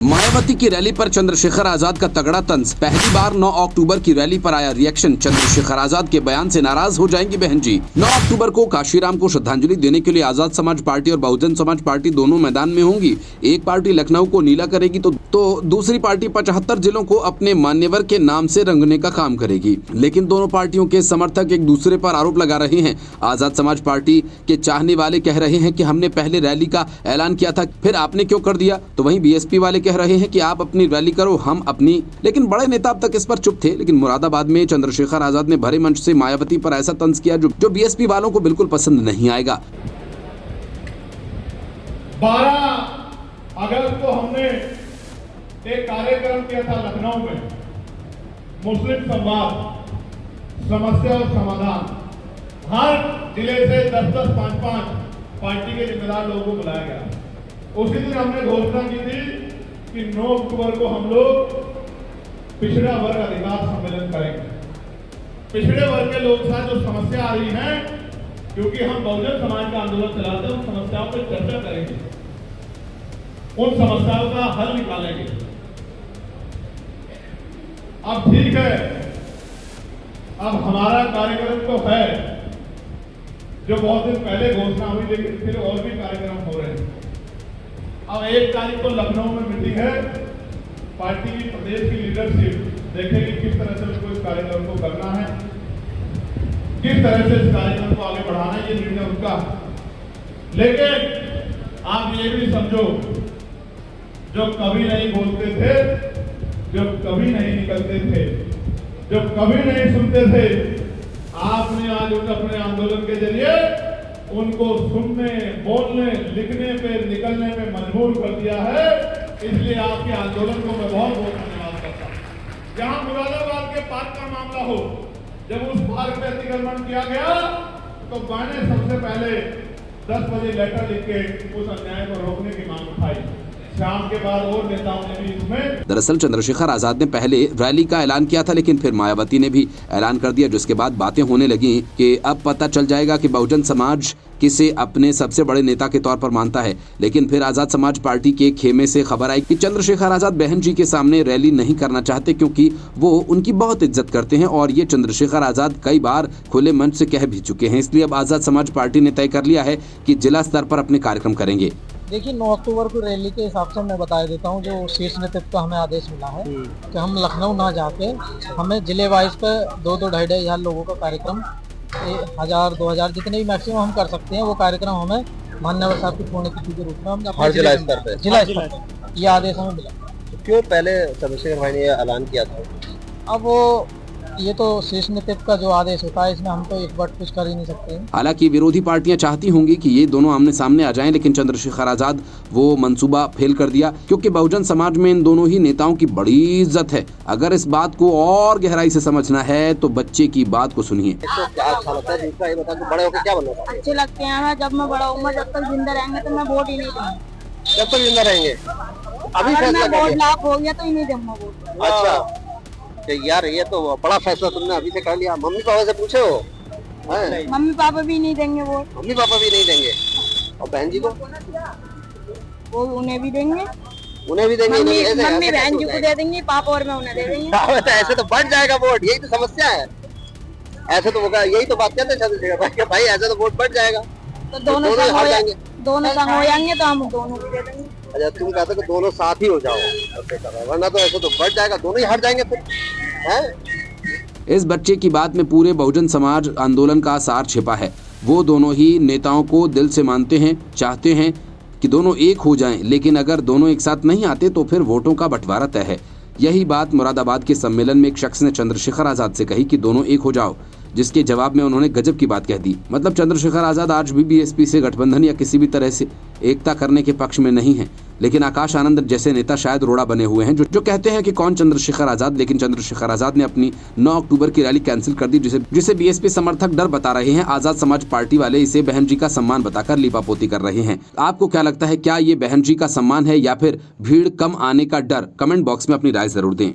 मायावती की रैली पर चंद्रशेखर आजाद का तगड़ा तंज। पहली बार 9 अक्टूबर की रैली पर आया रिएक्शन। चंद्रशेखर आजाद के बयान से नाराज हो जाएंगी बहन जी। 9 अक्टूबर को काशीराम को श्रद्धांजलि देने के लिए आजाद समाज पार्टी और बहुजन समाज पार्टी दोनों मैदान में होंगी। एक पार्टी लखनऊ को नीला करेगी तो दूसरी पार्टी 75 जिलों को अपने मान्यवर के नाम से रंगने का काम करेगी। लेकिन दोनों पार्टियों के समर्थक एक दूसरे पर आरोप लगा रहे हैं। आजाद समाज पार्टी के चाहने वाले कह रहे हैं कि हमने पहले रैली का ऐलान किया था, फिर आपने क्यों कर दिया। तो वहीं बीएसपी वाले कह रहे हैं कि आप अपनी रैली करो, हम अपनी। लेकिन बड़े नेता अब तक इस पर चुप थे। लेकिन मुरादाबाद में चंद्रशेखर आजाद ने भरे मंच से मायावती पर ऐसा तंज किया जो बीएसपी वालों को बिल्कुल पसंद नहीं आएगा। 12 अगस्त को हमने एक कार्यक्रम किया था लखनऊ में, मुस्लिम संवाद, समस्या और समाधान। हर जिले से 10-10, 5-5 पार्टी के जिम्मेदार लोगों को बुलाया गया। उसी दिन हमने घोषणा की थी कि 9 अक्टूबर को हम लोग पिछड़ा वर्ग अधिकार सम्मेलन करेंगे। पिछड़े वर्ग के लोग साथ जो समस्या आ रही है, क्योंकि हम बहुजन समाज का आंदोलन चलाते हैं, उन समस्याओं पर चर्चा करेंगे, उन समस्याओं का हल निकालेंगे। अब ठीक है, अब हमारा कार्यक्रम तो है जो बहुत दिन पहले घोषणा हुई, लेकिन फिर और भी कार्यक्रम हो रहे हैं। अब 1 तारीख को लखनऊ में मीटिंग है, पार्टी की प्रदेश की लीडरशिप देखेगी किस तरह से उनको इस कार्यक्रम को करना है, किस तरह से इस कार्यक्रम को आगे बढ़ाना है, ये निर्णय उनका है। लेकिन आप ये भी समझो, जो कभी नहीं बोलते थे, जो कभी नहीं निकलते थे, जो कभी नहीं सुनते थे, आपने आज उन अपने आंदोलन के जरिए उनको सुनने, बोलने, लिखने पे, निकलने पे मजबूर कर दिया है। इसलिए आपके आंदोलन को मैं बहुत बहुत धन्यवाद करता हूँ। जहां मुरादाबाद के पार्क का मामला हो, जब उस पार्क में अतिक्रमण किया गया तो मैंने सबसे पहले 10 बजे लेटर लिख के उस अन्याय को रोकने की मांग उठाई। शाम के बाद और नेताओं ने भी इसमें। दरअसल चंद्रशेखर आजाद ने पहले रैली का ऐलान किया था, लेकिन फिर मायावती ने भी ऐलान कर दिया, जिसके बाद बातें होने लगी कि अब पता चल जाएगा कि बहुजन समाज किसे अपने सबसे बड़े नेता के तौर पर मानता है। लेकिन फिर आजाद समाज पार्टी के खेमे से खबर आई कि चंद्रशेखर आजाद बहन जी के सामने रैली नहीं करना चाहते, क्योंकि वो उनकी बहुत इज्जत करते हैं और ये चंद्रशेखर आजाद कई बार खुले मंच से कह भी चुके हैं। इसलिए अब आजाद समाज पार्टी ने तय कर लिया है कि जिला स्तर पर अपने कार्यक्रम करेंगे। देखिए, 9 अक्टूबर को रैली के हिसाब से मैं बता देता हूँ, जो शीर्ष नेतृत्व का हमें आदेश मिला है कि हम लखनऊ ना जाके हमें जिले वाइज पे 2-2, 2,500 लोगों का कार्यक्रम, 1,000-2,000 जितने भी मैक्सिमम हम कर सकते हैं, वो कार्यक्रम हमें मान्यवर साहब की पुण्यतिथि के रूप में हम अपने जिला स्तर पे ये आदेश हमें मिला। क्यों पहले चंद्रशेखर भाई ने ऐलान किया था? अब वो ये तो शीर्ष नेतृत्व का जो आदेश होता है, इसमें हम तो एक बार कुछ कर ही नहीं सकते। हालांकि विरोधी पार्टियां चाहती होंगी कि ये दोनों आमने सामने आ जाएं, लेकिन चंद्रशेखर आजाद वो मंसूबा फेल कर दिया, क्योंकि बहुजन समाज में इन दोनों ही नेताओं की बड़ी इज्जत है। अगर इस बात को और गहराई से समझना है तो बच्चे की बात को सुनिए। बड़े होकर क्या बनना? अच्छे लगते हैं। जब मैं बड़ा हूँ, जब तक जिंदा रहेंगे तो मैं वोट ही नहीं दूंगी। जब तक जिंदा रहेंगे? अभी अगर मैं फैसला वोट लाख हो गया तो ही नहीं दूंगा वोट। अच्छा यार, ये तो बड़ा फैसला तुमने अभी से कर लिया। मम्मी पापा से पूछे हो? मम्मी पापा भी नहीं देंगे वोट। मम्मी पापा भी नहीं देंगे? और बहन जी को? वो उन्हें भी देंगे। उन्हें भी देंगे? मम्मी बहन जी को दे देंगे, पापा और मैं उन्हें दे देंगे। ऐसे तो बढ़ जाएगा वोट, यही तो समस्या है। ऐसे तो होगा, यही तो बात कहते हैं भाई, ऐसे तो वोट बढ़ जाएगा। तो दोनों संग हो जाएंगे, दोनों संग हो जाएंगे तो हम दोनों भी दे देंगे। अच्छा, तुम कहते हो कि दोनों साथ ही हो जाओ, वरना तो ऐसे तो बढ़ जाएगा, दोनों ही हट जाएंगे फिर। इस बच्चे की बात में पूरे बहुजन समाज आंदोलन का सार छिपा है। वो दोनों ही नेताओं को दिल से मानते हैं, चाहते हैं कि दोनों एक हो जाएं, लेकिन अगर दोनों एक साथ नहीं आते तो फिर वोटों का बंटवारा तय है। यही बात मुरादाबाद के सम्मेलन में एक शख्स ने चंद्रशेखर आजाद से कही कि दोनों एक हो जाओ, जिसके जवाब में उन्होंने गजब की बात कह दी। मतलब चंद्रशेखर आजाद आज भी बीएसपी से गठबंधन या किसी भी तरह से एकता करने के पक्ष में नहीं है, लेकिन आकाश आनंद जैसे नेता शायद रोड़ा बने हुए हैं जो कहते हैं कि कौन चंद्रशेखर आजाद। लेकिन चंद्रशेखर आजाद ने अपनी 9 अक्टूबर की रैली कैंसिल कर दी, जिसे बीएसपी समर्थक डर बता रहे हैं। आजाद समाज पार्टी वाले इसे बहन जी का सम्मान बताकर लीपापोती कर रहे हैं। आपको क्या लगता है, क्या ये बहन जी का सम्मान है या फिर भीड़ कम आने का डर? कमेंट बॉक्स में अपनी राय जरूर दें।